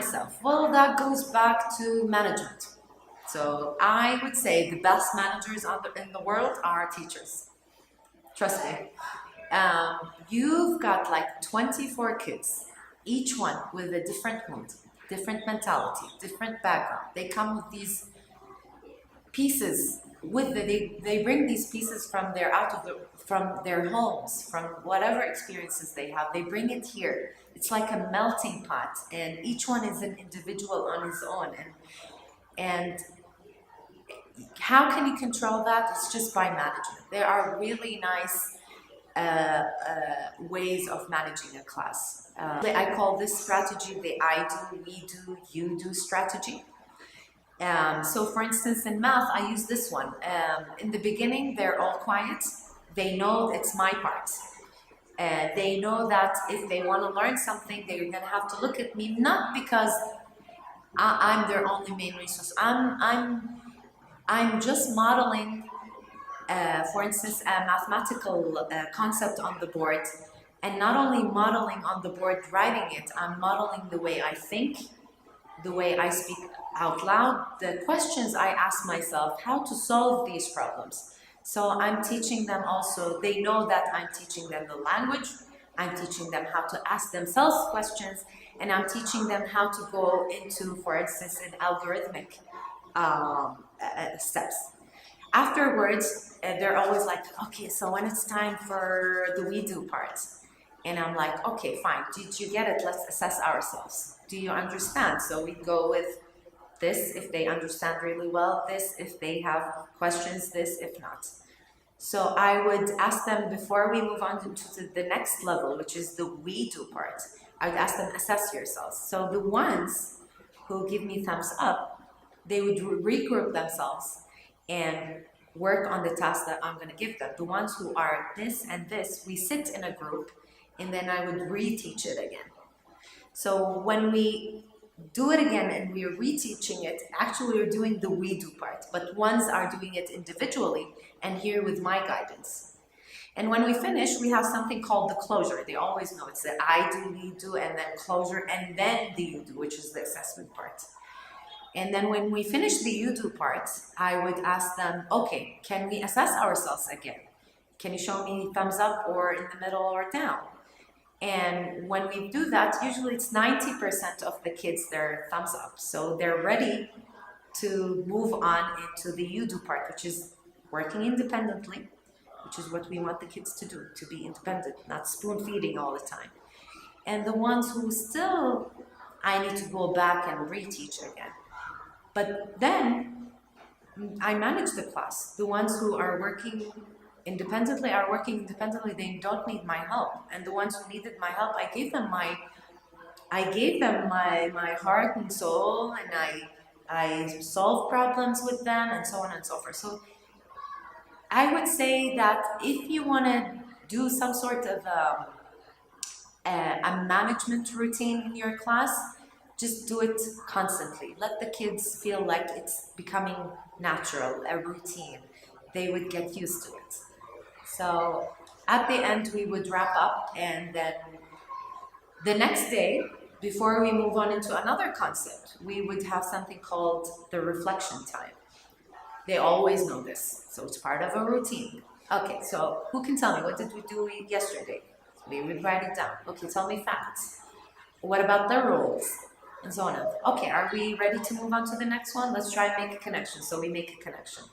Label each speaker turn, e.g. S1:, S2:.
S1: myself, well, that goes back to management. So I would say the best managers in the world are teachers. Trust me. You've got like 24 kids, each one with a different mood, different mentality, different background. They come with these pieces they bring these pieces from from their homes, from whatever experiences they have. They bring it here. It's like a melting pot, and each one is an individual on his own. And how can you control that? It's just by management. There are really nice ways of managing a class. I call this strategy the I do, we do, you do strategy. So for instance, in math, I use this one. In the beginning, they're all quiet. They know it's my part. They know that if they want to learn something, they're going to have to look at me, not because I'm their only main resource. I'm just modeling, for instance, a mathematical concept on the board, and not only modeling on the board, writing it, I'm modeling the way I think, the way I speak out loud, the questions I ask myself, how to solve these problems. So I'm teaching them also, they know that I'm teaching them the language, I'm teaching them how to ask themselves questions, and I'm teaching them how to go into, for instance, an algorithmic steps. Afterwards, they're always like, okay, so when it's time for the we do part, and I'm like, okay, fine, did you get it? Let's assess ourselves. Do you understand? So we go with this if they understand really well, this if they have questions, this if not. So I would ask them before we move on to the next level, which is the we do part, I would ask them, assess yourselves. So the ones who give me thumbs up, they would regroup themselves and work on the task that I'm going to give them. The ones who are this and this, we sit in a group, and then I would reteach it again. So when we do it again and we're reteaching it, actually we're doing the we do part, but ones are doing it individually and here with my guidance. And when we finish, we have something called the closure. They always know it's the I do, we do, and then closure, and then the you do, which is the assessment part. And then when we finish the you do part, I would ask them, okay, can we assess ourselves again? Can you show me thumbs up or in the middle or down? And when we do that, usually it's 90% of the kids, they're thumbs up. So they're ready to move on into the you do part, which is working independently, which is what we want the kids to do, to be independent, not spoon feeding all the time. And the ones who still, I need to go back and reteach again. But then I manage the class. The ones who are working independently are working independently. They don't need my help. And the ones who needed my help, I gave them my heart and soul, and I solved problems with them, and so on and so forth. So I would say that if you want to do some sort of a management routine in your class, just do it constantly. Let the kids feel like it's becoming natural, a routine. They would get used to it. So at the end, we would wrap up, and then the next day, before we move on into another concept, we would have something called the reflection time. They always know this, so it's part of a routine. Okay, so who can tell me, what did we do yesterday? We would write it down. Okay, tell me facts. What about the rules? And so on. Okay, are we ready to move on to the next one? Let's try and make a connection. So we make a connection.